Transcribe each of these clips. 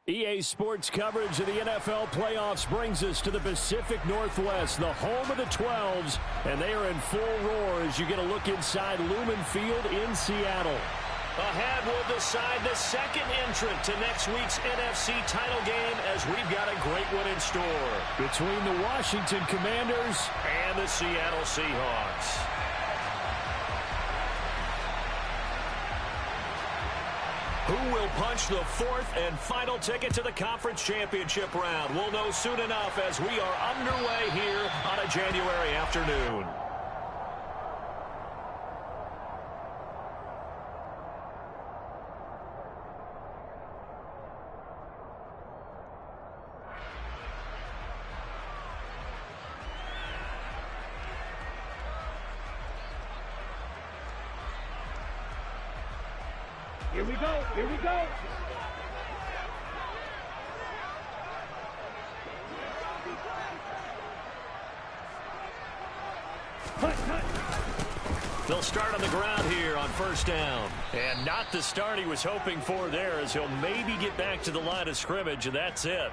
EA Sports coverage of the NFL playoffs brings us to the Pacific Northwest, the home of the 12s, and they are in full roar as you get a look inside Lumen Field in Seattle. Ahead will decide the second entrant to next week's NFC title game as we've got a great one in store. Between the Washington Commanders and the Seattle Seahawks. Who will punch the fourth and final ticket to the conference championship round? We'll know soon enough as we are underway here on a January afternoon. Here we go, here we go. They'll start on the ground here on first down. And not the start he was hoping for there, as he'll maybe get back to the line of scrimmage, and that's it.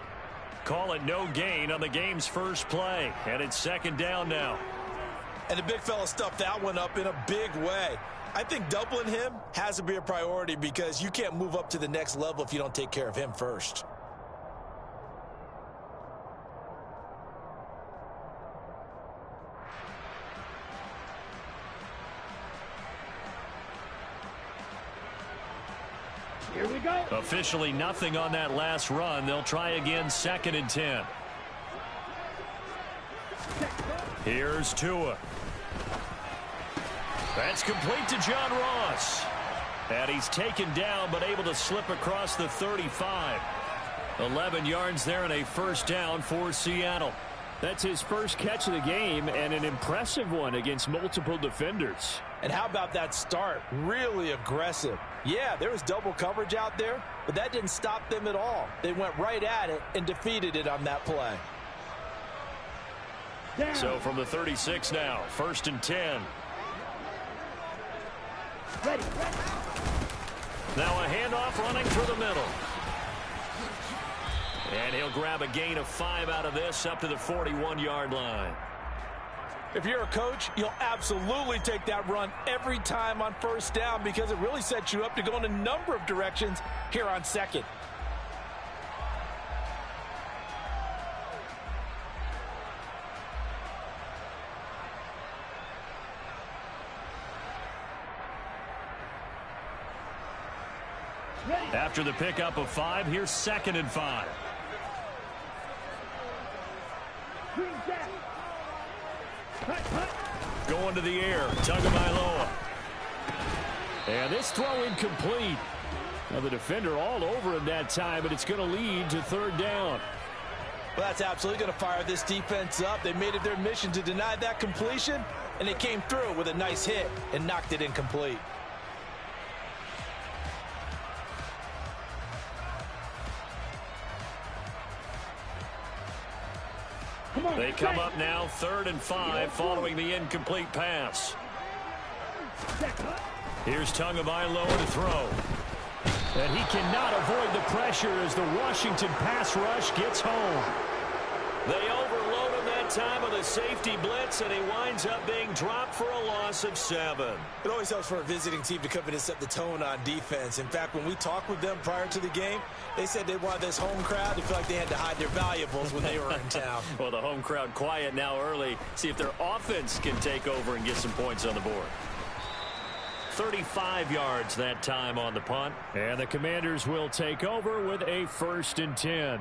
Call it no gain on the game's first play, and it's second down now. And the big fella stuffed that one up in a big way. I think doubling him has to be a priority because you can't move up to the next level if you don't take care of him first. Here we go. Officially nothing on that last run. They'll try again, second and 10. Here's Tua. That's complete to John Ross. And he's taken down but able to slip across the 35. 11 yards there and a first down for Seattle. That's his first catch of the game and an impressive one against multiple defenders. And how about that start? Really aggressive. Yeah, there was double coverage out there, but that didn't stop them at all. They went right at it and defeated it on that play. Down. So from the 36 now, first and 10. Ready. Now a handoff running through the middle. And he'll grab a gain of 5 out of this up to the 41-yard line. If you're a coach, you'll absolutely take that run every time on first down because it really sets you up to go in a number of directions here on second. After the pickup of 5, here's second and 5. Going to the air, Tagovailoa. And this throw incomplete. Now the defender all over him that time, but it's going to lead to third down. Well, that's absolutely going to fire this defense up. They made it their mission to deny that completion, and they came through with a nice hit and knocked it incomplete. They come up now, third and 5, following the incomplete pass. Here's Tagovailoa to throw. And he cannot avoid the pressure as the Washington pass rush gets home. They overload him that time with a safety blitz, and he winds up being dropped for a loss of 7. It always helps for a visiting team to come in and set the tone on defense. In fact, when we talked with them prior to the game, they said they wanted this home crowd to feel like they had to hide their valuables when they were in town. Well, the home crowd quiet now early. See if their offense can take over and get some points on the board. 35 yards that time on the punt. And the Commanders will take over with a first and 10.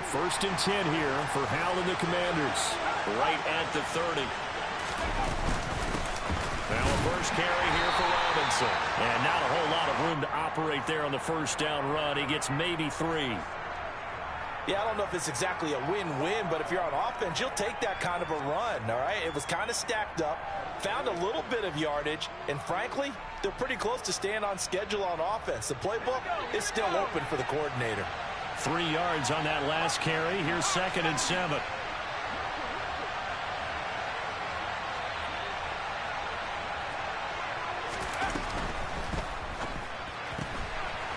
First and 10 here for Hal and the Commanders. Right at the 30. Now a first carry here for Robinson. And not a whole lot of room to operate there on the first down run. He gets maybe 3. Yeah, I don't know if it's exactly a win-win, but if you're on offense, you'll take that kind of a run, all right? It was kind of stacked up, found a little bit of yardage, and frankly, they're pretty close to staying on schedule on offense. The playbook is still open for the coordinator. 3 yards on that last carry. Here's 2nd and 7.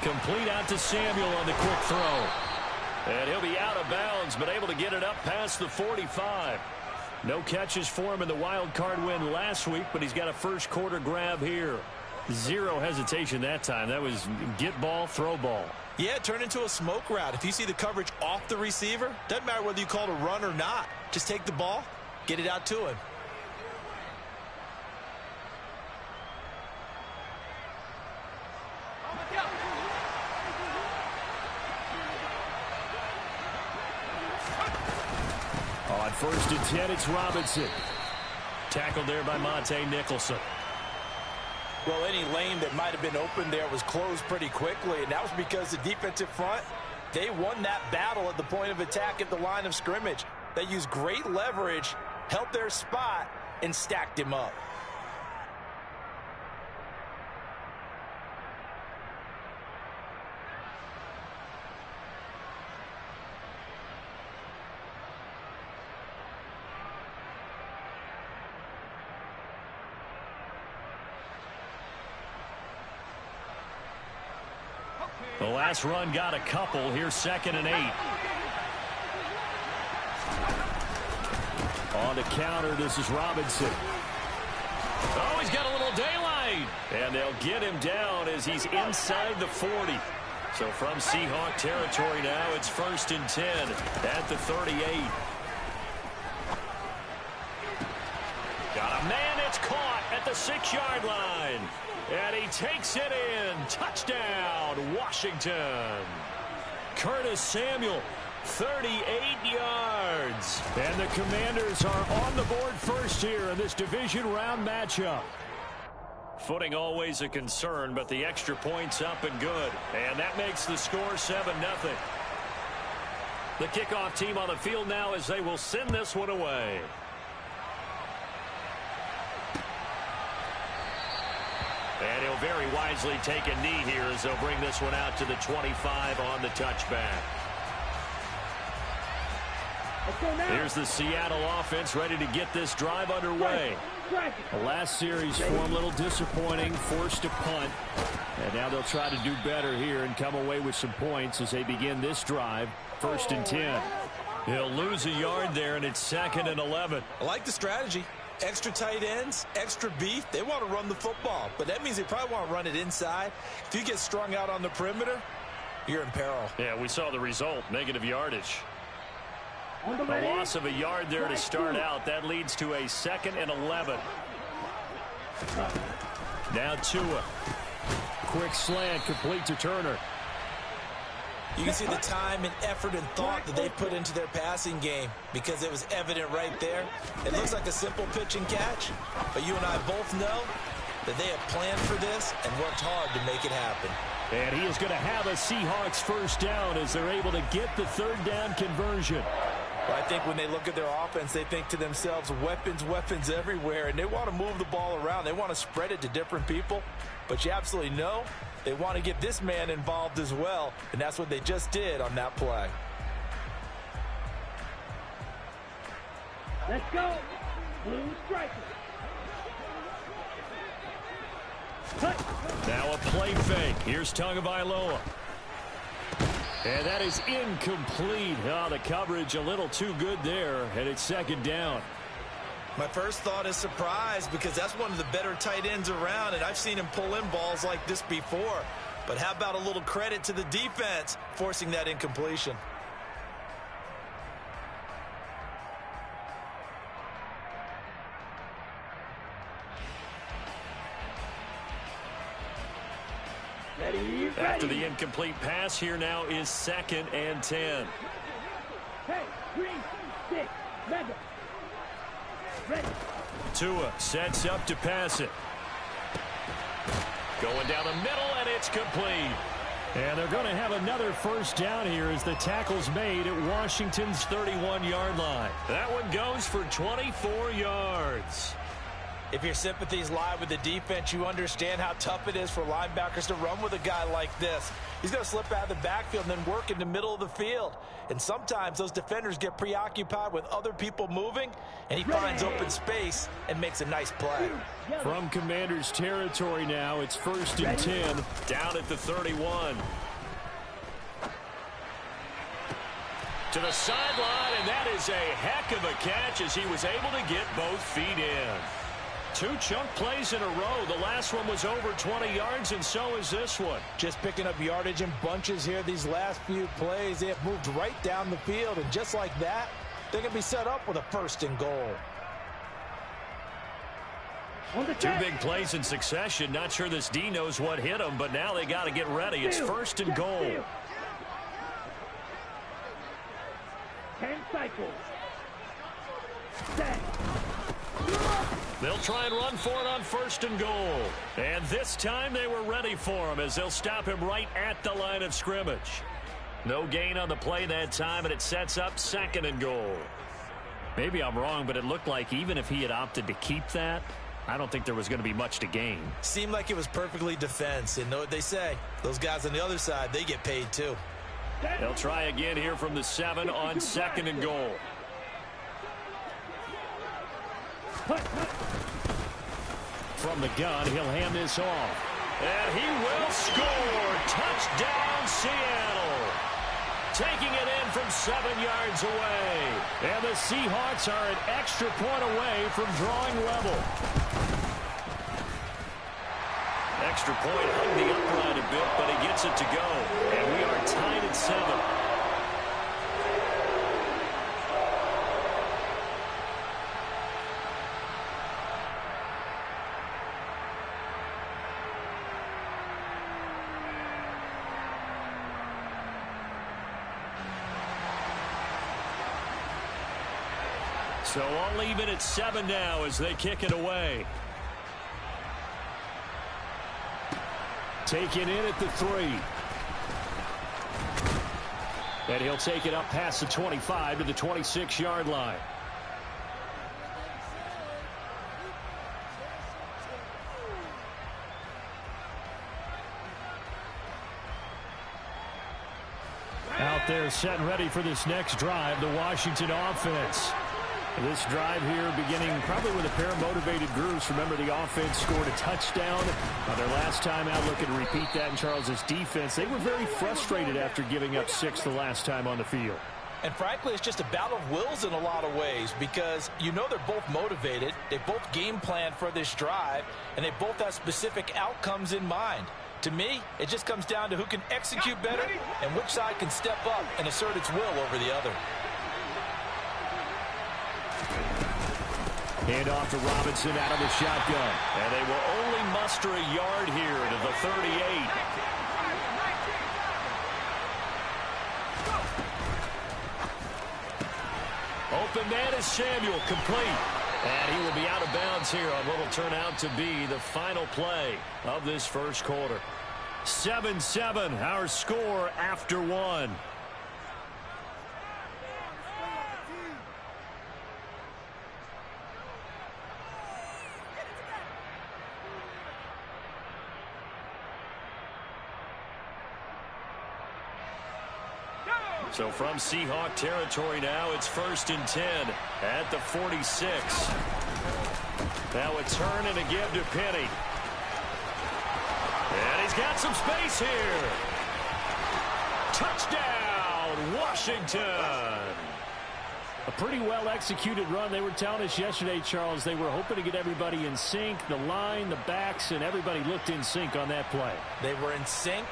Complete out to Samuel on the quick throw. And he'll be out of bounds, but able to get it up past the 45. No catches for him in the wild card win last week, but he's got a first quarter grab here. 0 hesitation that time. That was get ball, throw ball. Yeah, it turned into a smoke route. If you see the coverage off the receiver, doesn't matter whether you call it a run or not. Just take the ball, get it out to him. On 1st and 10, it's Robinson. Tackled there by Monte Nicholson. Well, any lane that might have been open there was closed pretty quickly, and that was because the defensive front, they won that battle at the point of attack at the line of scrimmage. They used great leverage, held their spot, and stacked him up. The last run got a couple. Here's 2nd and 8. On the counter, this is Robinson. Oh, he's got a little daylight. And they'll get him down as he's inside the 40. So from Seahawk territory now, it's 1st and 10 at the 38. Got a man, it's caught at the 6-yard line. And he takes it in. Touchdown, Washington. Curtis Samuel, 38 yards. And the Commanders are on the board first here in this division round matchup. Footing always a concern, but the extra point's up and good. And that makes the score 7-0. The kickoff team on the field now as they will send this one away. And he'll very wisely take a knee here as they'll bring this one out to the 25 on the touchback. Here's the Seattle offense ready to get this drive underway. The last series for them a little disappointing, forced a punt. And now they'll try to do better here and come away with some points as they begin this drive. 1st and 10. He'll lose a yard there, and it's 2nd and 11. I like the strategy. Extra tight ends, extra beef. They want to run the football, but that means they probably want to run it inside. If you get strung out on the perimeter, you're in peril. Yeah, we saw the result, negative yardage. A loss of a yard there to start out. That leads to a 2nd and 11. Now Tua. Quick slant, complete to Turner. You can see the time and effort and thought that they put into their passing game because it was evident right there. It looks like a simple pitch and catch, but you and I both know that they have planned for this and worked hard to make it happen. And he is going to have a Seahawks first down as they're able to get the 3rd down conversion. Well, I think when they look at their offense, they think to themselves, weapons, weapons everywhere, and they want to move the ball around. They want to spread it to different people, but you absolutely know they want to get this man involved as well, and that's what they just did on that play. Let's go. Blue striker. Now a play fake. Here's Tagovailoa. And that is incomplete. Oh, the coverage a little too good there, and it's 2nd down. My first thought is surprise because that's one of the better tight ends around, and I've seen him pull in balls like this before. But how about a little credit to the defense forcing that incompletion? After the incomplete pass, here now is 2nd and 10. Hey, 3, 6, mega. Ready. Tua sets up to pass it. Going down the middle, and it's complete. And they're going to have another first down here as the tackle's made at Washington's 31-yard line. That one goes for 24 yards. If your sympathies lie with the defense, you understand how tough it is for linebackers to run with a guy like this. He's going to slip out of the backfield and then work in the middle of the field. And sometimes those defenders get preoccupied with other people moving, and he finds open space and makes a nice play. From Commanders territory now, it's 1st and 10, down at the 31. To the sideline, and that is a heck of a catch as he was able to get both feet in. 2 chunk plays in a row. The last one was over 20 yards, and so is this one. Just picking up yardage in bunches here. These last few plays, they have moved right down the field, and just like that, they're going to be set up with a 1st and goal. 2 big plays in succession. Not sure this D knows what hit him, but now they got to get ready. It's 1st and goal. 10 cycles. Set. They'll try and run for it on 1st and goal. And this time they were ready for him as they'll stop him right at the line of scrimmage. No gain on the play that time, and it sets up 2nd and goal. Maybe I'm wrong, but it looked like even if he had opted to keep that, I don't think there was going to be much to gain. Seemed like it was perfectly defense, and know what they say. Those guys on the other side, they get paid too. They'll try again here from the 7 on 2nd and goal. From the gun, he'll hand this off. And he will score. Touchdown, Seattle. Taking it in from 7 yards away. And the Seahawks are an extra point away from drawing level. Extra point hung the upright a bit, but he gets it to go. And we are tied at 7. So all even at 7 now as they kick it away. Taken in at the 3. And he'll take it up past the 25 to the 26-yard line. Out there set and ready for this next drive, the Washington offense. This drive here beginning probably with a pair of motivated groups. Remember, the offense scored a touchdown their last time out. Looking to repeat that in Charles's defense. They were very frustrated after giving up 6 the last time on the field. And frankly, it's just a battle of wills in a lot of ways because you know they're both motivated. They both game plan for this drive, and they both have specific outcomes in mind. To me, it just comes down to who can execute better and which side can step up and assert its will over the other. Hand off to Robinson out of the shotgun. And they will only muster a yard here to the 38. Open man is Samuel, complete. And he will be out of bounds here on what will turn out to be the final play of this first quarter. 7-7, our score after 1. So from Seahawk territory now, it's 1st and 10 at the 46. Now a turn and a give to Penny. And he's got some space here. Touchdown, Washington. A pretty well-executed run. They were telling us yesterday, Charles, they were hoping to get everybody in sync. The line, the backs, and everybody looked in sync on that play. They were in sync.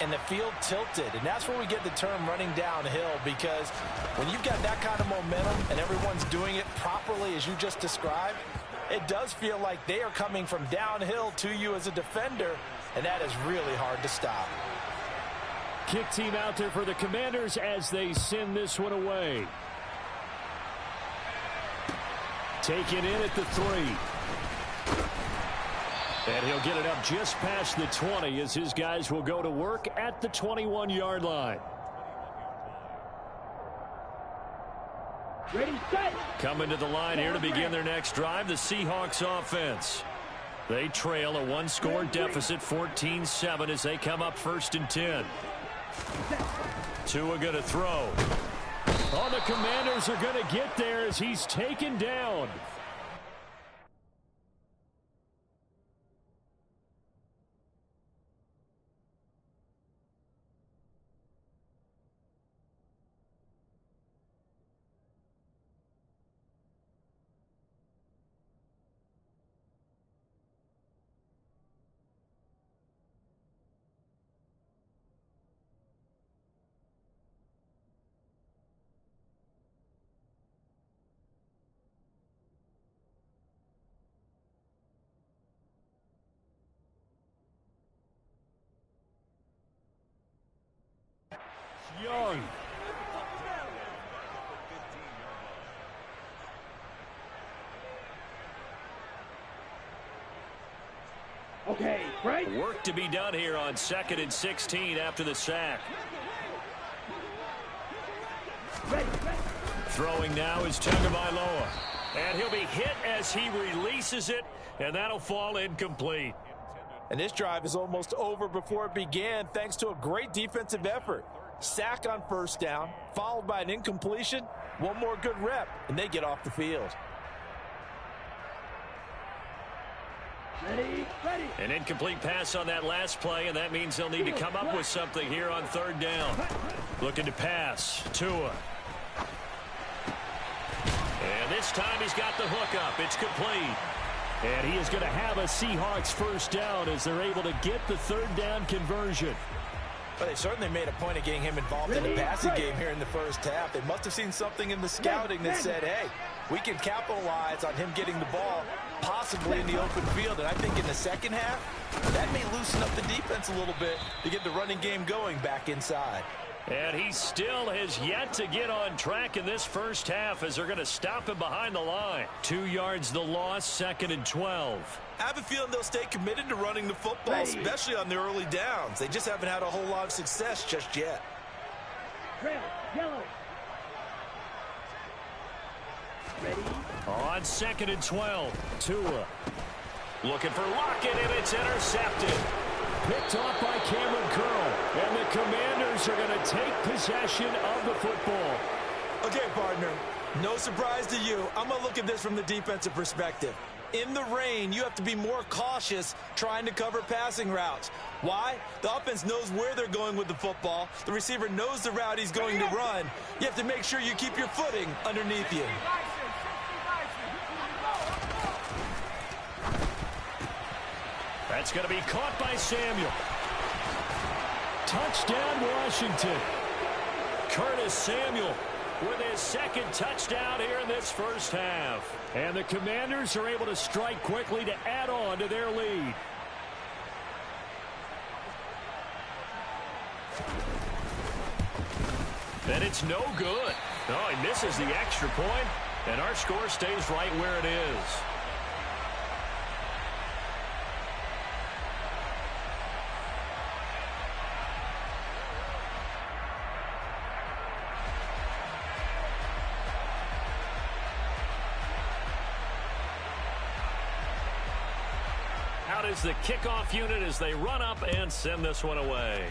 And the field tilted, and that's where we get the term running downhill, because when you've got that kind of momentum and everyone's doing it properly as you just described, it does feel like they are coming from downhill to you as a defender, and that is really hard to stop. Kick team out there for the Commanders as they send this one away. Taken in at the 3. And he'll get it up just past the 20 as his guys will go to work at the 21-yard line. Ready, set. Coming to the line here to begin their next drive, the Seahawks offense. They trail a one-score deficit, 14-7, as they come up 1st and 10. Tua going to throw. Oh, the Commanders are going to get there as he's taken down. Young. Okay, right. Work to be done here on 2nd and 16 after the sack. Ready. Throwing now is Tagovailoa. And he'll be hit as he releases it, and that'll fall incomplete. And this drive is almost over before it began thanks to a great defensive effort. Sack on 1st down, followed by an incompletion. One more good rep, and they get off the field. Ready. An incomplete pass on that last play, and that means they'll need to come up with something here on 3rd down. Looking to pass. Tua. And this time he's got the hook up. It's complete. And he is going to have a Seahawks 1st down as they're able to get the 3rd down conversion. But they certainly made a point of getting him involved in the passing game here in the 1st half. They must have seen something in the scouting that said, hey, we can capitalize on him getting the ball, possibly in the open field. And I think in the 2nd half, that may loosen up the defense a little bit to get the running game going back inside. And he still has yet to get on track in this 1st half as they're going to stop him behind the line. 2 yards the loss, 2nd and 12. I have a feeling they'll stay committed to running the football, especially on the early downs. They just haven't had a whole lot of success just yet. Trail, yellow. Ready. On 2nd and 12, Tua. Looking for Lockett, and it's intercepted. Picked off by Cameron Curl. And the Commanders are going to take possession of the football. Okay, partner, no surprise to you. I'm going to look at this from the defensive perspective. In the rain, you have to be more cautious trying to cover passing routes. Why? The offense knows where they're going with the football. The receiver knows the route he's going to run. You have to make sure you keep your footing underneath you. That's going to be caught by Samuel. Touchdown, Washington. Curtis Samuel with his 2nd touchdown here in this 1st half. And the Commanders are able to strike quickly to add on to their lead. And it's no good. Oh, he misses the extra point, and our score stays right where it is. Out is the kickoff unit as they run up and send this one away.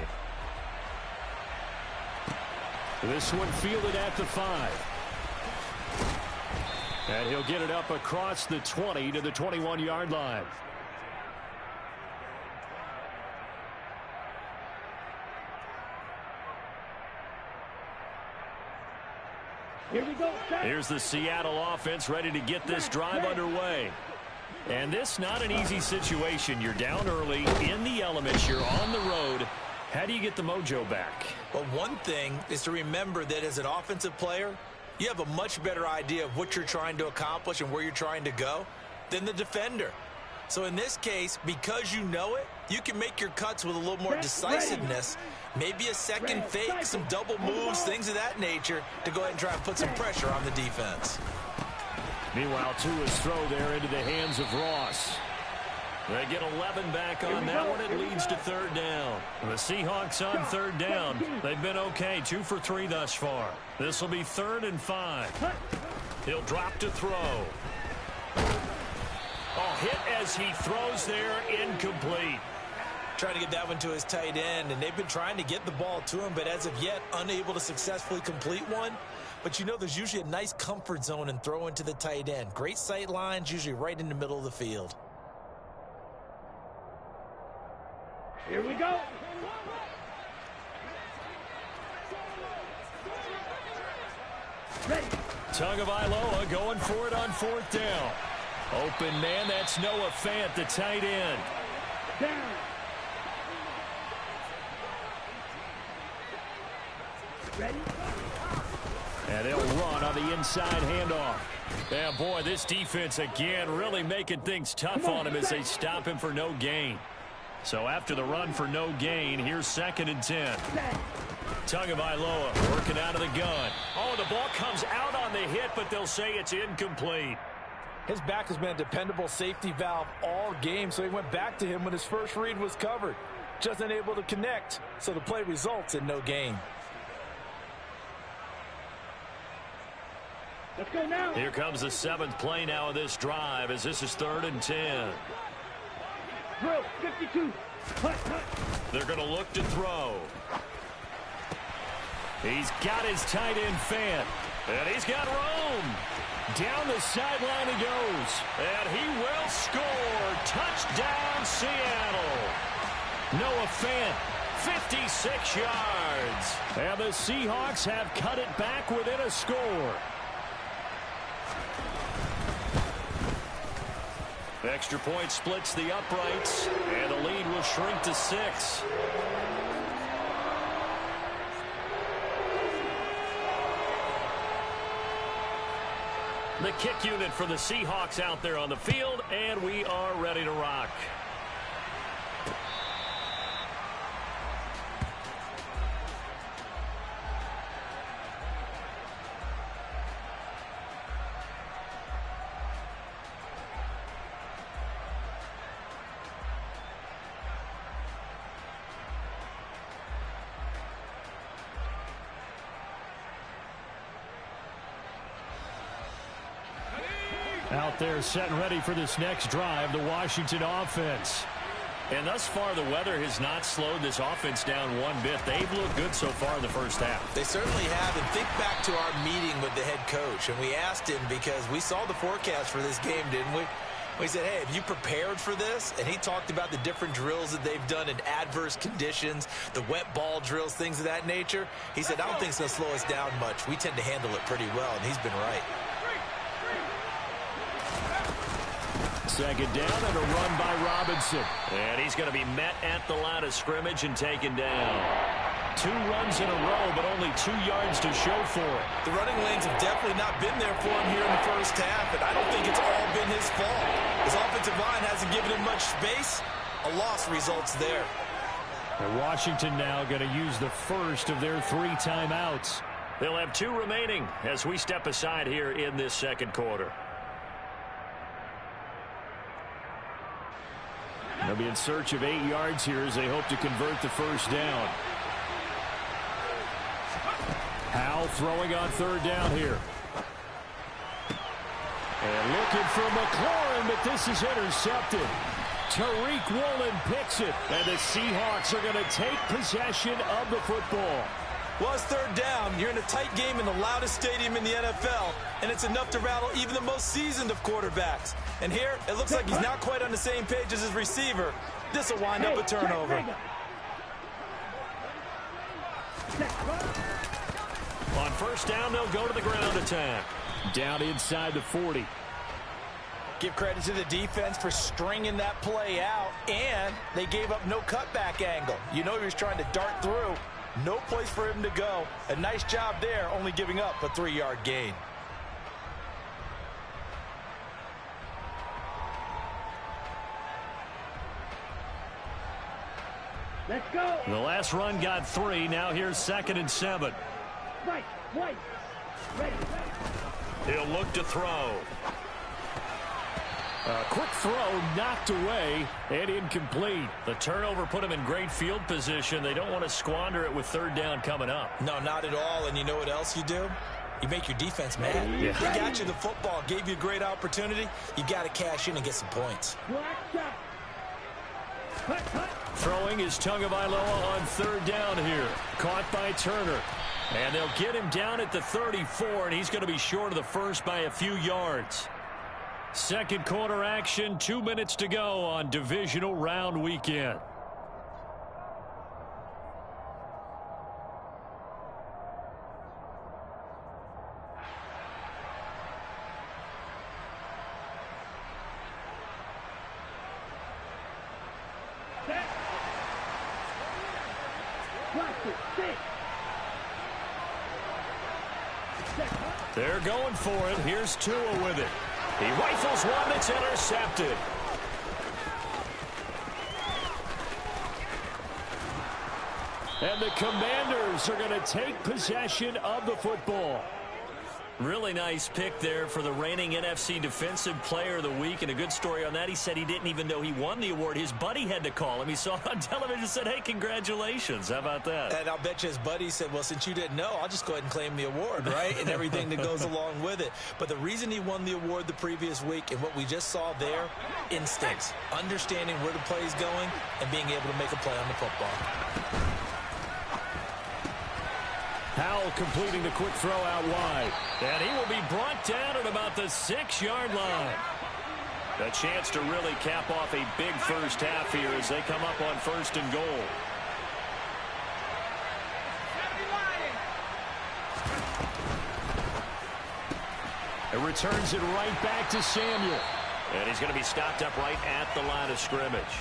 This one fielded at the 5. And he'll get it up across the 20 to the 21-yard line. Here we go. Here's the Seattle offense ready to get this drive underway. And this not an easy situation. You're down early, in the elements, you're on the road. How do you get the mojo back? Well, one thing is to remember that as an offensive player, you have a much better idea of what you're trying to accomplish and where you're trying to go than the defender. So in this case, because you know it, you can make your cuts with a little more decisiveness, maybe a second fake, some double moves, things of that nature, to go ahead and try and put some pressure on the defense. Meanwhile, Tua's throw there into the hands of Ross. They get 11 back on that one. It leads to third down. The Seahawks on third down. They've been okay, 2 for 3 thus far. This will be 3rd and 5. He'll drop to throw. Oh, hit as he throws there, incomplete. Trying to get that one to his tight end, and they've been trying to get the ball to him, but as of yet, unable to successfully complete one. But you know there's usually a nice comfort zone in throwing to the tight end. Great sight lines, usually right in the middle of the field. Here we go. Ready. Tagovailoa going for it on 4th down. Open man, that's Noah Fant, the tight end. Down. Ready. And they'll run on the inside handoff. Yeah, boy, this defense again really making things tough on him as they stop him for no gain. So after the run for no gain, here's 2nd and 10. Tagovailoa working out of the gun. Oh, the ball comes out on the hit, but they'll say it's incomplete. His back has been a dependable safety valve all game, so he went back to him when his first read was covered. Just unable to connect, so the play results in no gain. Let's go now. Here comes the 7th play now of this drive as this is 3rd and 10. Drill, 52. Hut. They're going to look to throw. He's got his tight end Fant. And he's got room. Down the sideline he goes. And he will score. Touchdown, Seattle. Noah Fant, 56 yards. And the Seahawks have cut it back within a score. Extra point splits the uprights, and the lead will shrink to 6. The kick unit for the Seahawks out there on the field, and we are ready to rock. Out there set and ready for this next drive, the Washington offense. And thus far, the weather has not slowed this offense down one bit. They've looked good so far in the first half. They certainly have. And think back to our meeting with the head coach. And we asked him because we saw the forecast for this game, didn't we? We said, hey, have you prepared for this? And he talked about the different drills that they've done in adverse conditions, the wet ball drills, things of that nature. He said, I don't think it's going to slow us down much. We tend to handle it pretty well, and he's been right. Second down and a run by Robinson. And he's going to be met at the line of scrimmage and taken down. 2 runs in a row, but only 2 yards to show for it. The running lanes have definitely not been there for him here in the first half, and I don't think it's all been his fault. His offensive line hasn't given him much space. A loss results there. And Washington now going to use the first of their 3 timeouts. They'll have 2 remaining as we step aside here in this second quarter. They'll be in search of 8 yards here as they hope to convert the first down. Howell throwing on 3rd down here. And looking for McLaurin, but this is intercepted. Tariq Woolen picks it, and the Seahawks are going to take possession of the football. Well, it's 3rd down. You're in a tight game in the loudest stadium in the NFL, and it's enough to rattle even the most seasoned of quarterbacks. And here, it looks like he's not quite on the same page as his receiver. This will wind up a turnover. On first down, they'll go to the ground attack. Down inside the 40. Give credit to the defense for stringing that play out, and they gave up no cutback angle. You know he was trying to dart through. No place for him to go. A nice job there, only giving up a 3-yard gain. Let's go. The last run got 3. Now here's 2nd and 7. Right, white. Ready. He'll look to throw. Quick throw knocked away and incomplete. The turnover put him in great field position. They don't want to squander it with third down coming up. No, not at all. And you know what else you do? You make your defense mad. Yeah. They got you the football, gave you a great opportunity. You got to cash in and get some points. Throwing is Tagovailoa on third down here. Caught by Turner. And they'll get him down at the 34, and he's going to be short of the first by a few yards. Second quarter action, 2 minutes to go on divisional round weekend. They're going for it. Here's Tua with it. He rifles one that's intercepted. And the Commanders are going to take possession of the football. Really nice pick there for the reigning NFC Defensive Player of the Week. And a good story on that. He said he didn't even know he won the award. His buddy had to call him. He saw it on television and said, hey, congratulations. How about that? And I'll bet you his buddy said, well, since you didn't know, I'll just go ahead and claim the award, right? And everything that goes along with it. But the reason he won the award the previous week and what we just saw there, instincts, understanding where the play is going and being able to make a play on the football. Howell completing the quick throw out wide. And he will be brought down at about the 6-yard line. A chance to really cap off a big first half here as they come up on first and goal. It returns it right back to Samuel. And he's going to be stopped up right at the line of scrimmage.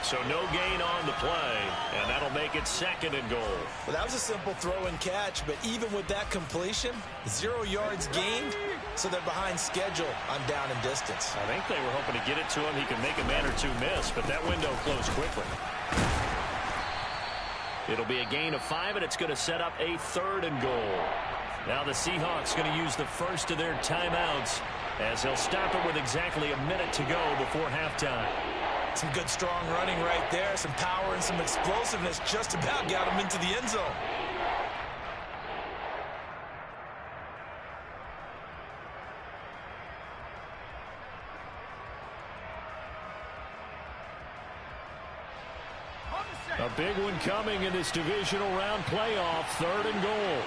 So no gain on the play, and that'll make it second and goal. Well, that was a simple throw and catch, but even with that completion, 0 yards gained, so they're behind schedule on down and distance. I think they were hoping to get it to him. He can make a man or two miss, but that window closed quickly. It'll be a gain of 5, and it's going to set up a third and goal. Now the Seahawks going to use the first of their timeouts as they'll stop it with exactly a minute to go before halftime. Some good, strong running right there. Some power and some explosiveness just about got him into the end zone. A big one coming in this divisional round playoff. Third and goal.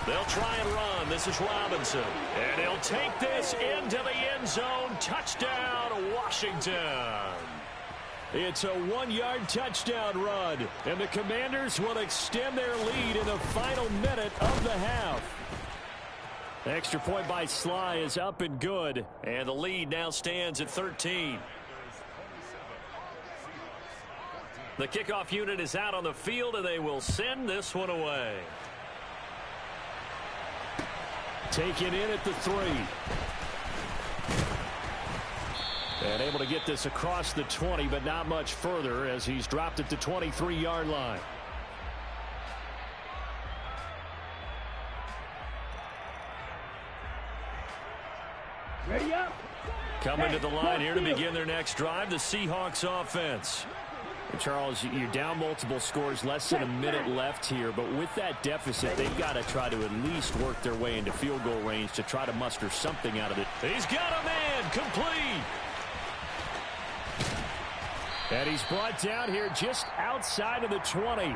They'll try and run. This is Robinson. And he'll take this into the end zone. Touchdown, Washington. It's a 1-yard touchdown run. And the Commanders will extend their lead in the final minute of the half. The extra point by Sly is up and good. And the lead now stands at 13. The kickoff unit is out on the field, and they will send this one away. Taken in at the 3. And able to get this across the 20, but not much further as he's dropped at the 23-yard line. Ready up. Coming to the line here to begin their next drive, the Seahawks offense. And Charles, you're down multiple scores, less than a minute left here, but with that deficit, they've got to try to at least work their way into field goal range to try to muster something out of it. He's got a man, complete. And he's brought down here just outside of the 20.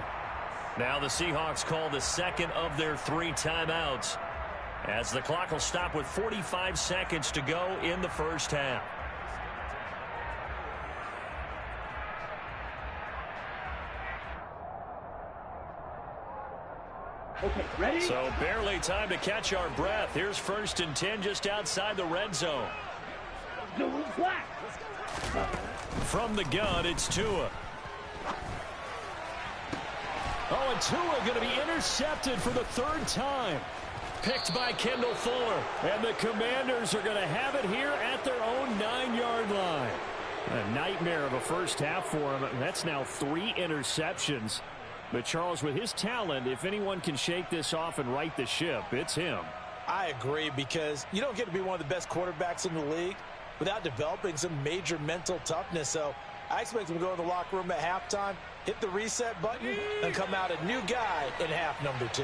Now the Seahawks call the second of their 3 timeouts, as the clock will stop with 45 seconds to go in the first half. Okay, ready? So barely time to catch our breath. Here's 1st and 10 just outside the red zone. Zone black. From the gun, it's Tua. Oh, and Tua going to be intercepted for the 3rd time. Picked by Kendall Fuller. And the Commanders are going to have it here at their own 9-yard line. A nightmare of a first half for him. That's now 3 interceptions. But, Charles, with his talent, if anyone can shake this off and right the ship, it's him. I agree, because you don't get to be one of the best quarterbacks in the league without developing some major mental toughness. So I expect him to go in the locker room at halftime, hit the reset button, and come out a new guy in half number 2.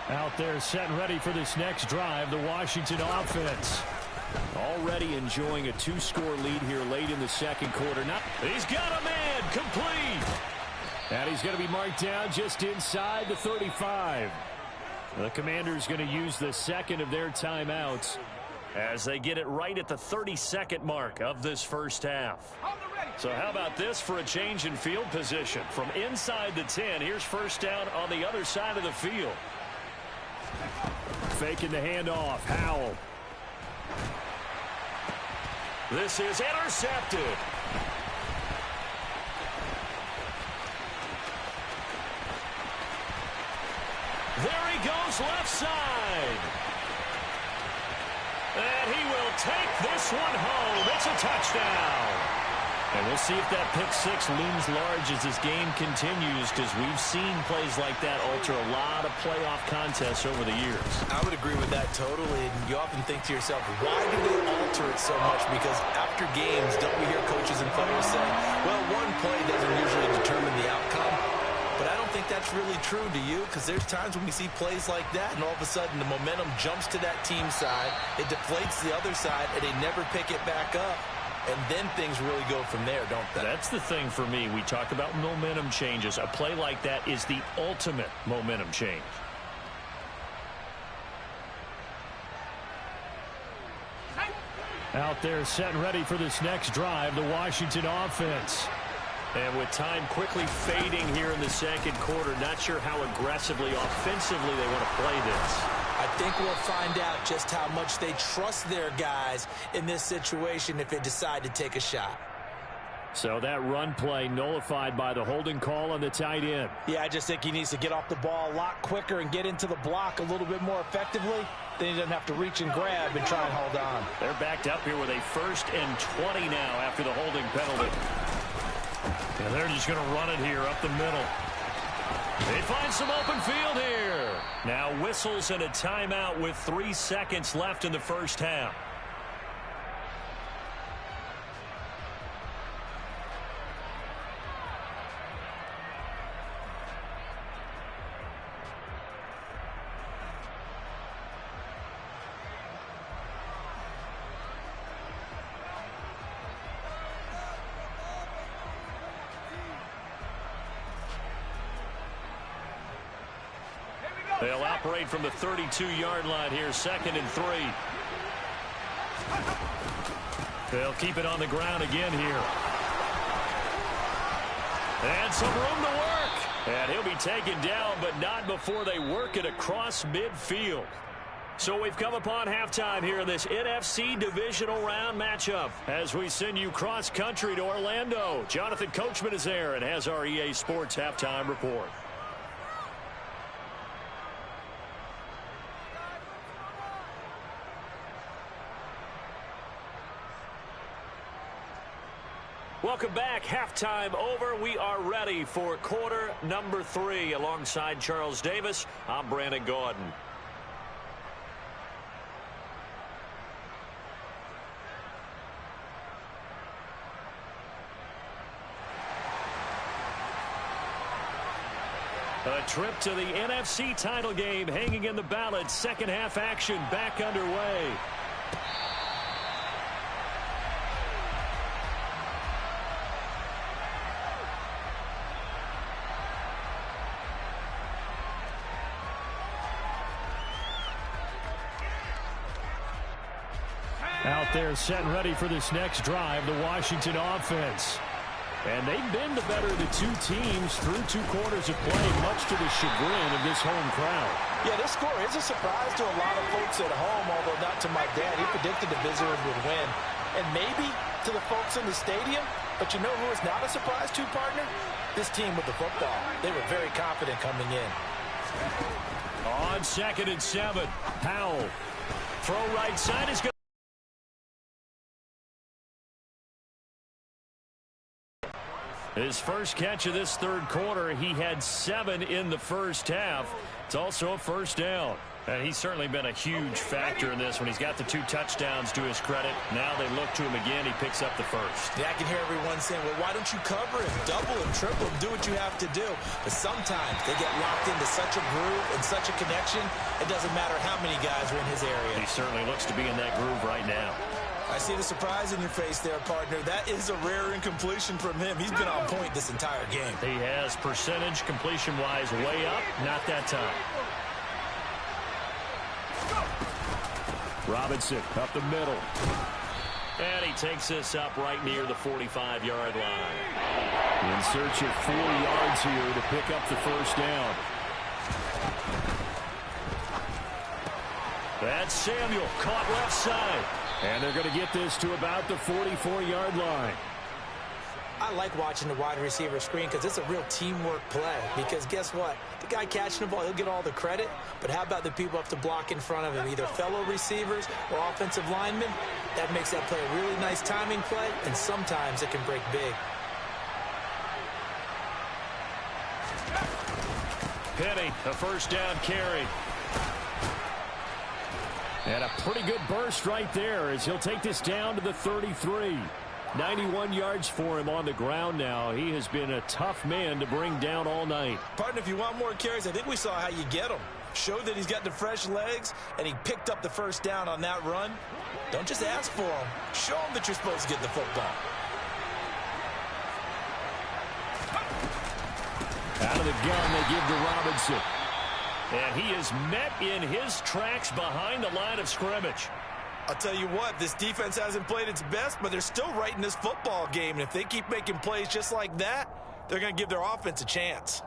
Out there set and ready for this next drive, the Washington offense. Already enjoying a 2-score lead here late in the second quarter. He's got a man, complete. And he's going to be marked down just inside the 35. The Commanders going to use the second of their timeouts as they get it right at the 32nd mark of this first half. So how about this for a change in field position? From inside the 10, here's first down on the other side of the field. Faking the handoff, Howell. This is intercepted. There he goes, left side. And he will take this one home. It's a touchdown. And we'll see if that pick six looms large as this game continues, because we've seen plays like that alter a lot of playoff contests over the years. I would agree with that totally. And you often think to yourself, why do they alter it so much? Because after games, don't we hear coaches and players say, well, one play doesn't usually determine the outcome. But I don't think that's really true, do you? Because there's times when we see plays like that, and all of a sudden the momentum jumps to that team side, it deflates the other side, and they never pick it back up. And then things really go from there, don't they? That's the thing for me. We talk about momentum changes. A play like that is the ultimate momentum change. Out there set and ready for this next drive, the Washington offense. And with time quickly fading here in the second quarter, not sure how aggressively, offensively they want to play this. I think we'll find out just how much they trust their guys in this situation if they decide to take a shot. So that run play nullified by the holding call on the tight end. Yeah, I just think he needs to get off the ball a lot quicker and get into the block a little bit more effectively. Then he doesn't have to reach and grab and try and hold on. They're backed up here with a 1st and 20 now after the holding penalty. And they're just going to run it here up the middle. They find some open field here. Now whistles and a timeout with 3 seconds left in the first half. They'll operate from the 32-yard line here, 2nd and 3. They'll keep it on the ground again here. And some room to work. And he'll be taken down, but not before they work it across midfield. So we've come upon halftime here in this NFC divisional round matchup as we send you cross-country to Orlando. Jonathan Coachman is there and has our EA Sports halftime report. Welcome back. Halftime over. We are ready for quarter number 3. Alongside Charles Davis, I'm Brandon Gordon. A trip to the NFC title game hanging in the balance. Second half action back underway. Out there set and ready for this next drive, the Washington offense. And they've been the better of the two teams through 2 quarters of play, much to the chagrin of this home crowd. Yeah, this score is a surprise to a lot of folks at home, although not to my dad. He predicted the visitors would win. And maybe to the folks in the stadium, but you know who is not a surprise to, partner? This team with the football. They were very confident coming in. On 2nd and 7, Powell. Throw right side is good. His first catch of this third quarter, he had 7 in the first half. It's also a first down. And he's certainly been a huge factor in this when he's got the 2 touchdowns to his credit. Now they look to him again. He picks up the first. Yeah, I can hear everyone saying, well, why don't you cover him, double him, triple him, do what you have to do. But sometimes they get locked into such a groove and such a connection, it doesn't matter how many guys are in his area. He certainly looks to be in that groove right now. I see the surprise in your face there, partner. That is a rare incompletion from him. He's been on point this entire game. He has percentage completion-wise way up, not that time. Robinson up the middle. And he takes this up right near the 45-yard line. In search of 4 yards here to pick up the first down. That's Samuel caught left side. And they're going to get this to about the 44-yard line. I like watching the wide receiver screen because it's a real teamwork play. Because guess what? The guy catching the ball, he'll get all the credit. But how about the people up to block in front of him, either fellow receivers or offensive linemen? That makes that play a really nice timing play, and sometimes it can break big. Penny, a first down carry. And a pretty good burst right there as he'll take this down to the 33. 91 yards for him on the ground now. He has been a tough man to bring down all night. Partner, if you want more carries, I think we saw how you get him. Showed that he's got the fresh legs, and he picked up the first down on that run. Don't just ask for him. Show him that you're supposed to get the football. Out of the gun, they give to Robinson. And he is met in his tracks behind the line of scrimmage. I'll tell you what, this defense hasn't played its best, but they're still right in this football game. And if they keep making plays just like that, they're going to give their offense a chance.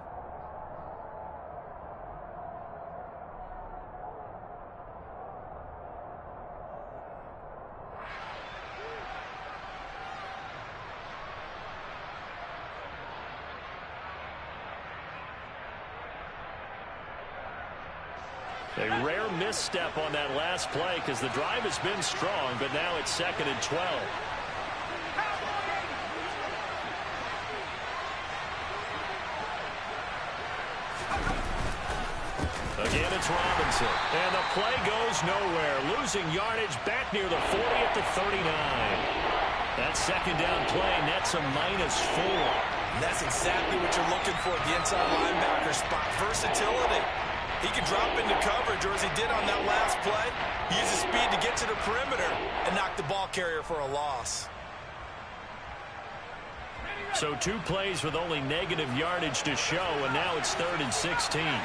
A rare misstep on that last play because the drive has been strong, but now it's 2nd and 12. Again, it's Robinson. And the play goes nowhere. Losing yardage back near the 40 at the 39. That second down play nets a -4. And that's exactly what you're looking for at the inside linebacker spot. Versatility. He can drop into coverage, or as he did on that last play, he uses speed to get to the perimeter and knock the ball carrier for a loss. So 2 plays with only negative yardage to show, and now it's 3rd and 16.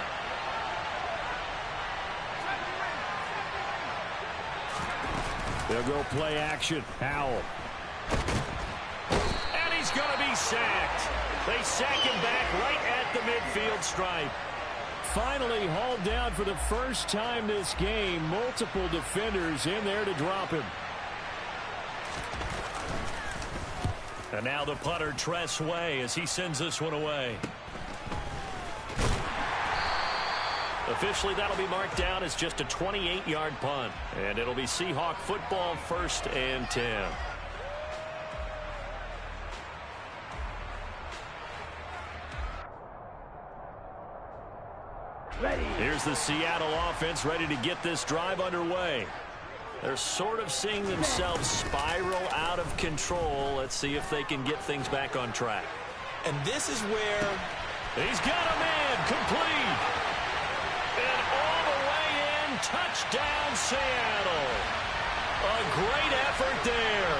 They'll go play action. Howell. And he's going to be sacked. They sack him back right at the midfield stripe. Finally hauled down for the first time this game. Multiple defenders in there to drop him. And now the punter, Tress Way, as he sends this one away. Officially, that'll be marked down as just a 28-yard punt. And it'll be Seahawk football, 1st and 10. Ready. Here's the Seattle offense ready to get this drive underway. They're sort of seeing themselves spiral out of control. Let's see if they can get things back on track. And this is where he's got a man complete. And all the way in, touchdown Seattle. A great effort there.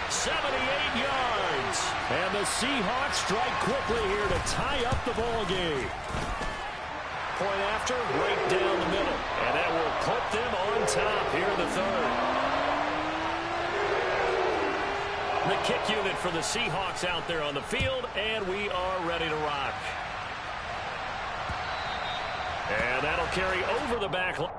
78 yards. And the Seahawks strike quickly here to tie up the ball game. Point after, right down the middle. And that will put them on top here in the 3rd. The kick unit for the Seahawks out there on the field, and we are ready to rock. And that'll carry over the back line.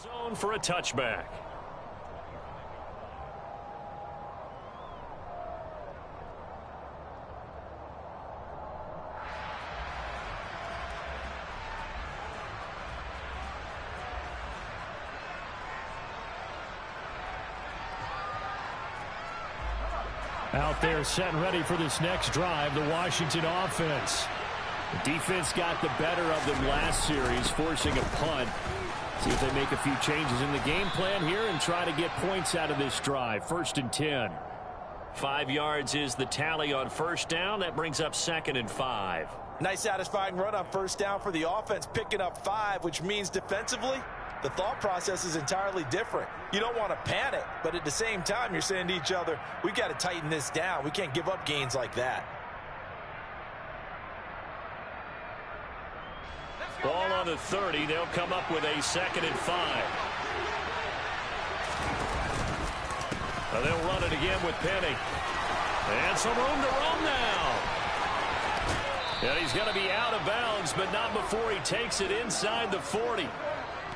Zone for a touchback. Out there set and ready for this next drive, the Washington offense. The defense got the better of them last series, forcing a punt. See if they make a few changes in the game plan here and try to get points out of this drive. 1st and 10. 5 yards is the tally on first down. That brings up 2nd and 5. Nice satisfying run on first down for the offense, picking up 5, which means defensively, the thought process is entirely different. You don't want to panic, but at the same time, you're saying to each other, we got to tighten this down. We can't give up gains like that. Ball on the 30. They'll come up with a 2nd and 5. They'll run it again with Penny. And some room to roam now. And he's going to be out of bounds, but not before he takes it inside the 40.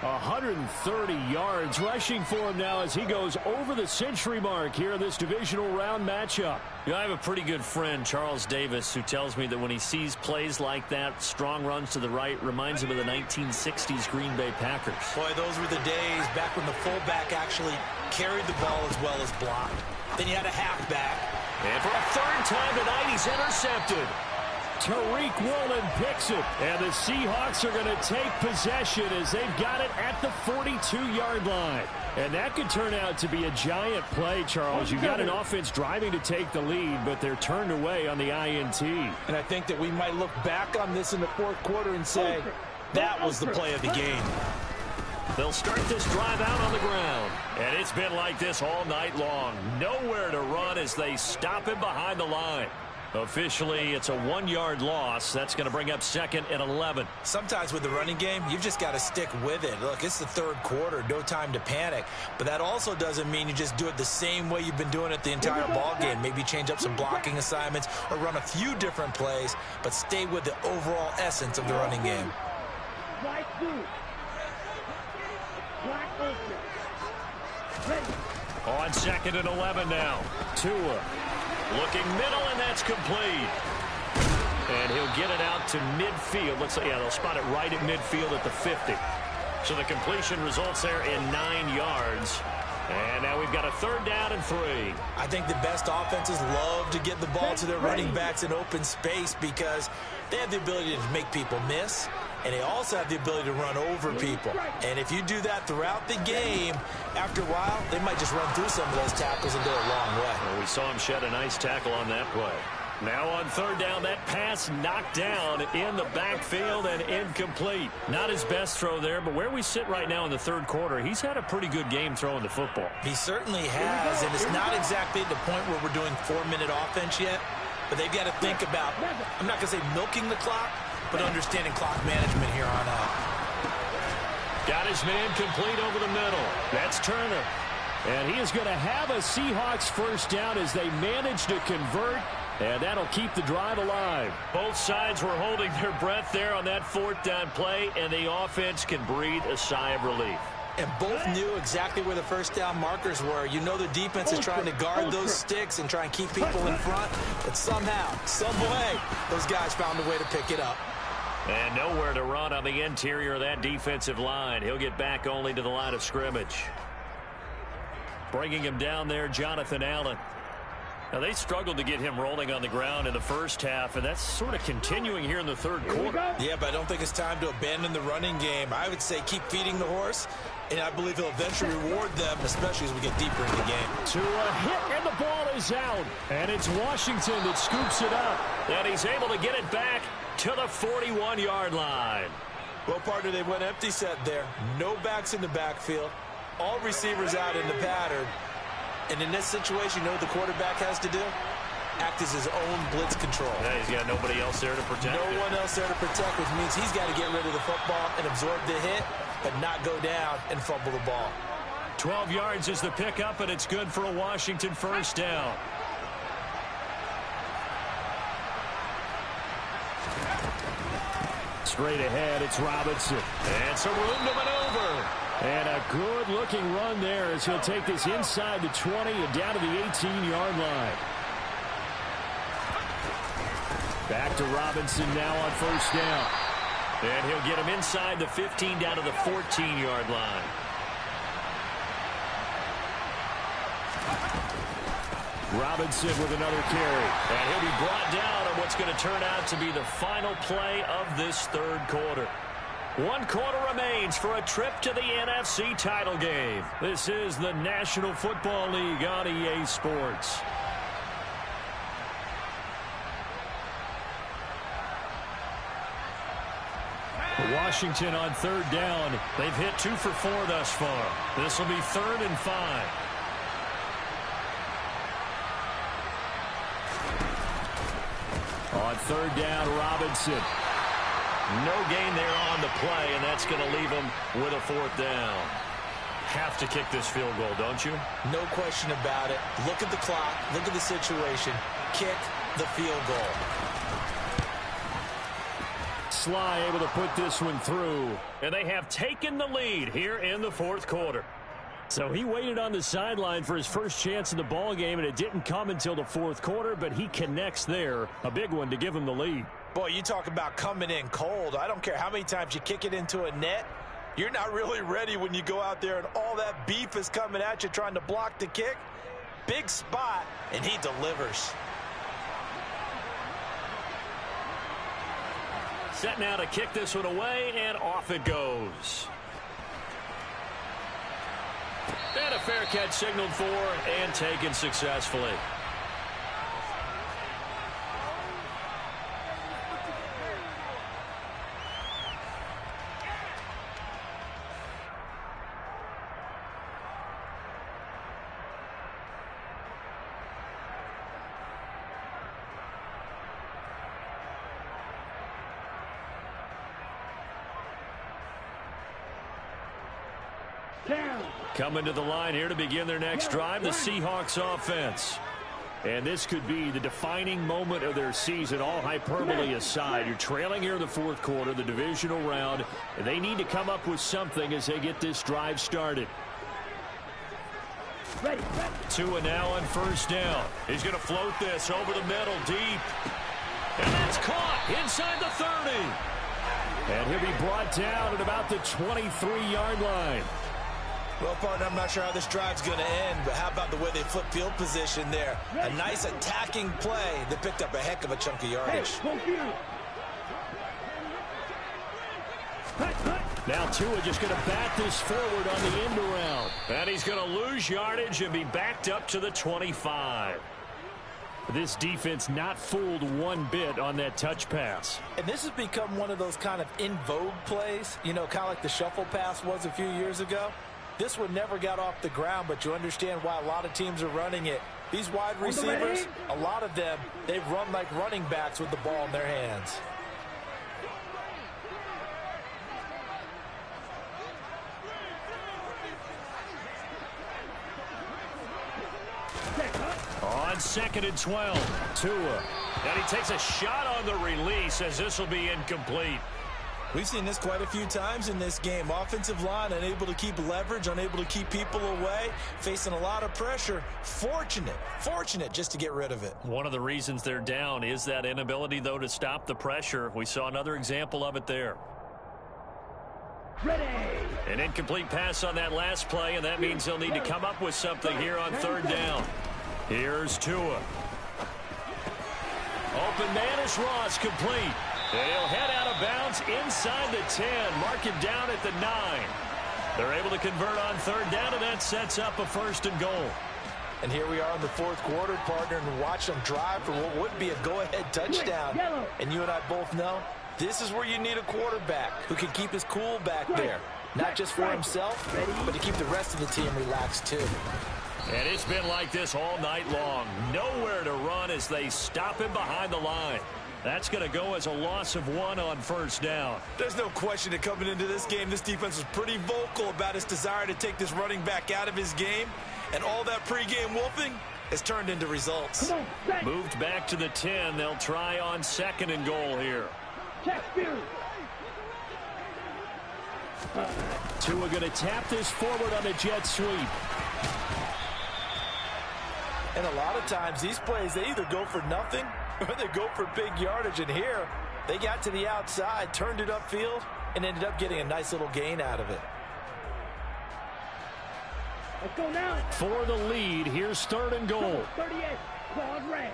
130 yards rushing for him now as he goes over the century mark here in this divisional round matchup. You know, I have a pretty good friend, Charles Davis, who tells me that when he sees plays like that, strong runs to the right, reminds him of the 1960s Green Bay Packers. Boy, those were the days back when the fullback actually carried the ball as well as blocked. Then you had a halfback. And for a 3rd time tonight, he's intercepted. Tariq Woolen picks it, and the Seahawks are going to take possession as they've got it at the 42-yard line. And that could turn out to be a giant play, Charles. You've got an offense driving to take the lead, but they're turned away on the INT. And I think that we might look back on this in the 4th quarter and say, that was the play of the game. They'll start this drive out on the ground. And it's been like this all night long. Nowhere to run as they stop him behind the line. Officially, it's a 1-yard loss. That's going to bring up 2nd and 11. Sometimes with the running game, you've just got to stick with it. Look, it's the 3rd quarter, no time to panic. But that also doesn't mean you just do it the same way you've been doing it the entire ball game. Maybe change up some blocking assignments or run a few different plays, but stay with the overall essence of the running game. On 2nd and 11 now. Tua. Looking middle, and that's complete. And he'll get it out to midfield. Looks like, yeah, they'll spot it right at midfield at the 50. So the completion results there in 9 yards. And now we've got a 3rd down and 3. I think the best offenses love to get the ball to their running backs in open space because they have the ability to make people miss, and they also have the ability to run over people. And if you do that throughout the game, after a while, they might just run through some of those tackles and go a long way. Well, we saw him shed a nice tackle on that play. Now on 3rd down, that pass knocked down in the backfield and incomplete. Not his best throw there, but where we sit right now in the 3rd quarter, he's had a pretty good game throwing the football. He certainly has, and it's not exactly at the point where we're doing 4-minute offense yet, but they've got to think about, I'm not going to say milking the clock, but understanding clock management here on out. Got his man complete over the middle. That's Turner. And he is going to have a Seahawks 1st down as they manage to convert. And that'll keep the drive alive. Both sides were holding their breath there on that 4th down play, and the offense can breathe a sigh of relief. And both knew exactly where the 1st down markers were. You know the defense is trying to guard those sticks and try and keep people in front, but somehow, some way, those guys found a way to pick it up. And nowhere to run on the interior of that defensive line. He'll get back only to the line of scrimmage. Bringing him down there, Jonathan Allen. Now, they struggled to get him rolling on the ground in the 1st half, and that's sort of continuing here in the 3rd quarter. Yeah, but I don't think it's time to abandon the running game. I would say keep feeding the horse, and I believe he'll eventually reward them, especially as we get deeper in the game. To a hit, and the ball is out. And it's Washington that scoops it up. And he's able to get it back to the 41-yard line. Well, partner, they went empty set there. No backs in the backfield. All receivers out in the pattern. And in this situation, you know what the quarterback has to do? Act as his own blitz control. Yeah, he's got nobody else there to protect him. No one else there to protect, which means he's got to get rid of the football and absorb the hit, but not go down and fumble the ball. 12 yards is the pickup, and it's good for a Washington 1st down. Straight ahead, it's Robinson. And some room to maneuver. And a good-looking run there as he'll take this inside the 20 and down to the 18-yard line. Back to Robinson now on first down. And he'll get him inside the 15 down to the 14-yard line. Robinson with another carry. And he'll be brought down on what's going to turn out to be the final play of this third quarter. 1 quarter remains for a trip to the NFC title game. This is the National Football League on EA Sports. Washington on third down. They've hit 2 for 4 thus far. This will be 3rd and 5. On third down, Robinson. No gain there on the play, and that's going to leave him with a 4th down. Have to kick this field goal, don't you? No question about it. Look at the clock. Look at the situation. Kick the field goal. Sly able to put this one through. And they have taken the lead here in the 4th quarter. So he waited on the sideline for his first chance in the ball game, and it didn't come until the 4th quarter, but he connects there. A big one to give him the lead. Boy, you talk about coming in cold. I don't care how many times you kick it into a net. You're not really ready when you go out there and all that beef is coming at you trying to block the kick. Big spot, and he delivers. Set now to kick this one away, and off it goes. And a fair catch signaled for and taken successfully. Coming to the line here to begin their next drive, the Seahawks offense. And this could be the defining moment of their season, all hyperbole aside. You're trailing here in the 4th quarter, the divisional round, and they need to come up with something as they get this drive started. Tua now on first down. He's going to float this over the middle, deep. And that's caught inside the 30. And he'll be brought down at about the 23-yard line. Well, partner, I'm not sure how this drive's going to end, but how about the way they flip field position there? A nice attacking play that picked up a heck of a chunk of yardage. Now Tua just going to bat this forward on the end around. And he's going to lose yardage and be backed up to the 25. This defense not fooled one bit on that touch pass. And this has become one of those kind of in vogue plays, you know, kind of like the shuffle pass was a few years ago. This one never got off the ground, but you understand why a lot of teams are running it. These wide receivers, a lot of them, they run like running backs with the ball in their hands. On 2nd and 12, Tua. And he takes a shot on the release as this will be incomplete. We've seen this quite a few times in this game. Offensive line unable to keep leverage, unable to keep people away, facing a lot of pressure. Fortunate just to get rid of it. One of the reasons they're down is that inability, though, to stop the pressure. We saw another example of it there. Ready. An incomplete pass on that last play, and that means they'll need to come up with something here on 3rd down. Here's Tua. Open man is Ross, complete. And he'll head out of bounds inside the 10. Mark him down at the 9. They're able to convert on 3rd down, and that sets up a 1st and goal. And here we are in the 4th quarter, partner, and watch them drive for what would be a go-ahead touchdown. And you and I both know this is where you need a quarterback who can keep his cool back there. Not just for himself, but to keep the rest of the team relaxed too. And it's been like this all night long. Nowhere to run as they stop him behind the line. That's going to go as a loss of 1 on 1st down. There's no question that coming into this game, this defense was pretty vocal about its desire to take this running back out of his game. And all that pregame wolfing has turned into results. Moved back to the 10. They'll try on 2nd and goal here. who are going to tap this forward on a jet sweep. And a lot of times these plays, they either go for nothing or they go for big yardage. And here, they got to the outside, turned it upfield, and ended up getting a nice little gain out of it. Let's go now. For the lead, here's 3rd and goal. 38, quad rail.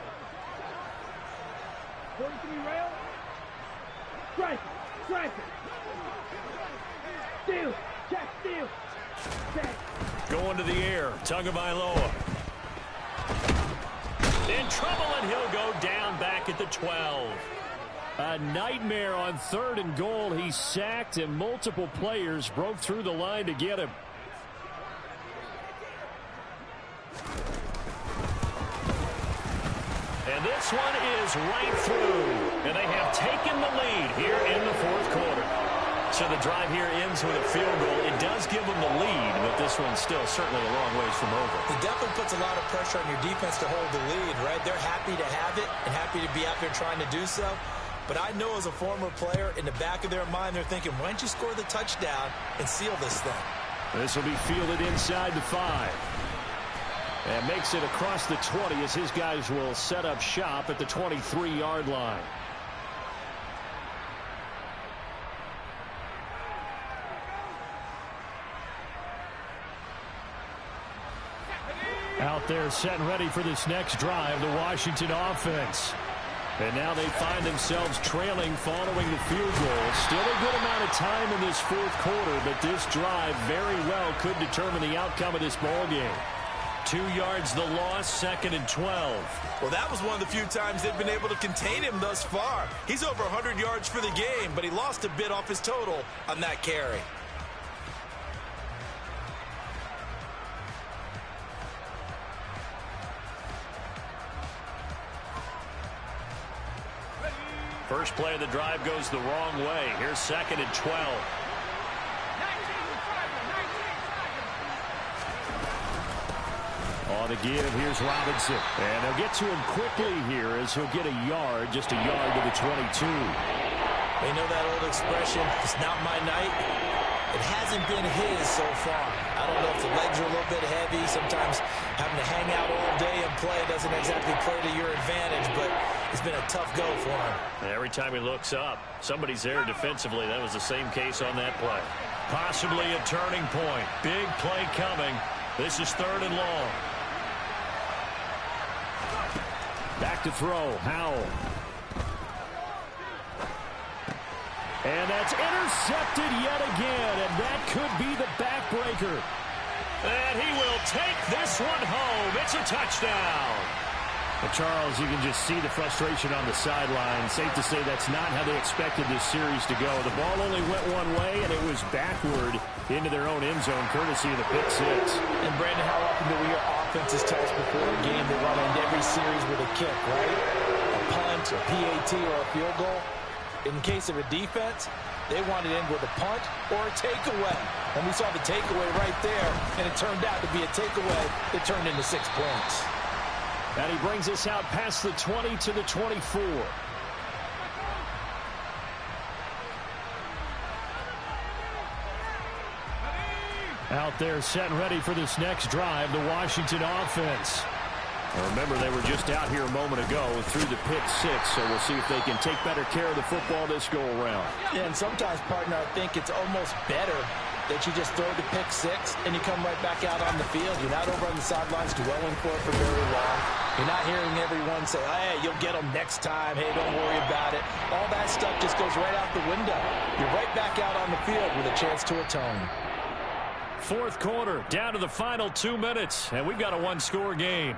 43 rail. Strike it. Steal, check, steal. Check. Going to the air, Tagovailoa. In trouble, and he'll go down back at the 12. A nightmare on 3rd and goal. He's sacked, and multiple players broke through the line to get him. And this one is right through. And they have taken the lead here in the 4th quarter. So the drive here ends with a field goal. It does give them the lead, but this one's still certainly a long ways from over. It definitely puts a lot of pressure on your defense to hold the lead, right? They're happy to have it and happy to be out there trying to do so. But I know as a former player, in the back of their mind, they're thinking, why don't you score the touchdown and seal this thing? This will be fielded inside the 5. And makes it across the 20 as his guys will set up shop at the 23-yard line. Out there set and ready for this next drive, the Washington offense. And now they find themselves trailing following the field goal. Still a good amount of time in this 4th quarter, but this drive very well could determine the outcome of this ball game. 2 yards the loss, 2nd and 12. Well, that was one of the few times they've been able to contain him thus far. He's over 100 yards for the game, but he lost a bit off his total on that carry. First play of the drive goes the wrong way. Here's 2nd and 12. On the give, here's Robinson. And they'll get to him quickly here as he'll get a yard, just a yard to the 22. They know that old expression, it's not my night. It hasn't been his so far. I don't know if the legs are a little bit heavy. Sometimes having to hang out all day and play doesn't exactly play to your advantage, but it's been a tough go for him. Every time he looks up, somebody's there defensively. That was the same case on that play. Possibly a turning point. Big play coming. This is 3rd and long. Back to throw, Howell. And that's intercepted yet again, and that could be the backbreaker. And he will take this one home. It's a touchdown. Well, Charles, you can just see the frustration on the sideline. Safe to say that's not how they expected this series to go. The ball only went one way, and it was backward into their own end zone, courtesy of the pick 6. And, Brandon, how often do we hear offenses tell us before a game they want to end every series with a kick, right? A punt, a PAT, or a field goal. In case of a defense, they want to end with a punt or a takeaway. And we saw the takeaway right there, and it turned out to be a takeaway that turned into 6 points. And he brings us out past the 20 to the 24. Out there set and ready for this next drive, the Washington offense. Now remember, they were just out here a moment ago through the pick 6, so we'll see if they can take better care of the football this go-around. Yeah, and sometimes, partner, I think it's almost better that you just throw the pick 6 and you come right back out on the field. You're not over on the sidelines dwelling for it for very long. You're not hearing everyone say, hey, you'll get them next time. Hey, don't worry about it. All that stuff just goes right out the window. You're right back out on the field with a chance to atone. 4th quarter, down to the final 2 minutes, and we've got a one-score game.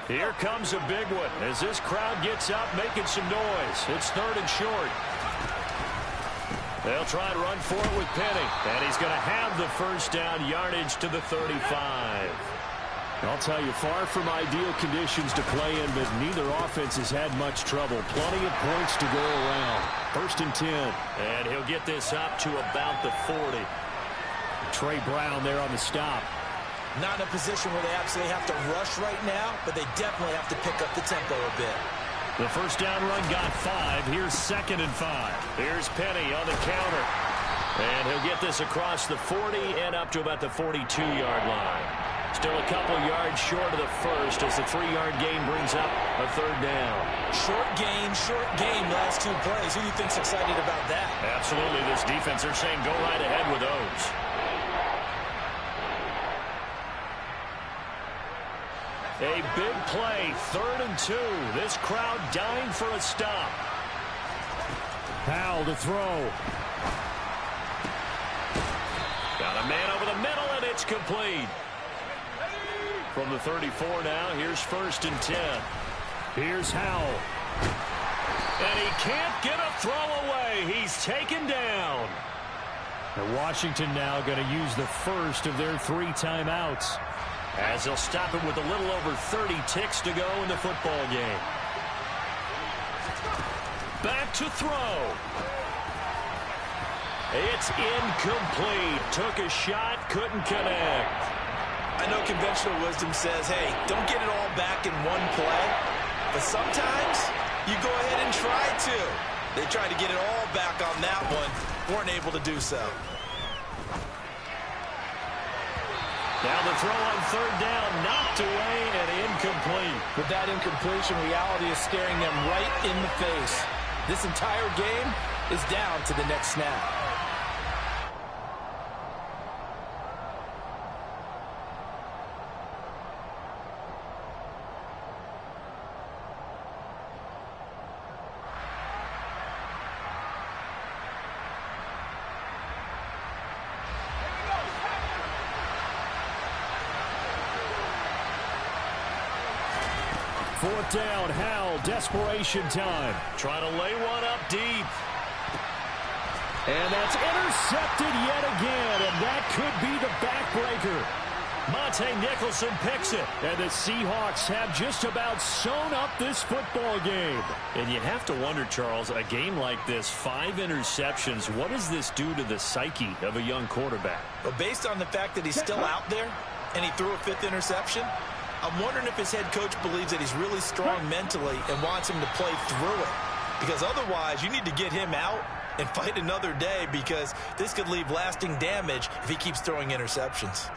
Here comes a big one as this crowd gets up making some noise. It's 3rd and short. They'll try and run for it with Penny. And he's going to have the first down, yardage to the 35. I'll tell you, far from ideal conditions to play in, but neither offense has had much trouble. Plenty of points to go around. 1st and 10. And he'll get this up to about the 40. Trey Brown there on the stop. Not in a position where they absolutely have to rush right now, but they definitely have to pick up the tempo a bit. The first down run got 5. Here's 2nd and 5. Here's Penny on the counter. And he'll get this across the 40 and up to about the 42-yard line. Still a couple yards short of the first as the 3-yard gain brings up a 3rd down. Short gain, last 2 plays. Who do you think's excited about that? Absolutely. This defense, they're saying go right ahead with those. A big play, 3rd and 2. This crowd dying for a stop. Powell to throw. Got a man over the middle, and it's complete. From the 34 now, here's 1st and 10. Here's Howell. And he can't get a throw away. He's taken down. And Washington now going to use the first of their 3 timeouts, as they'll stop it with a little over 30 ticks to go in the football game. Back to throw. It's incomplete. Took a shot, couldn't connect. I know conventional wisdom says, hey, don't get it all back in one play. But sometimes you go ahead and try to. They tried to get it all back on that one. Weren't able to do so. Now the throw on 3rd down, knocked away and incomplete. With that incompletion, reality is staring them right in the face. This entire game is down to the next snap. Fourth down, Howell, desperation time. Trying to lay one up deep. And that's intercepted yet again, and that could be the backbreaker. Monte Nicholson picks it, and the Seahawks have just about sewn up this football game. And you have to wonder, Charles, a game like this, 5 interceptions, what does this do to the psyche of a young quarterback? Well, based on the fact that he's still out there and he threw a 5th interception, I'm wondering if his head coach believes that he's really strong mentally and wants him to play through it. Because otherwise, you need to get him out and fight another day, because this could leave lasting damage if he keeps throwing interceptions.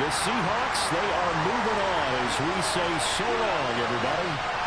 The Seahawks, they are moving on as we say so long, everybody.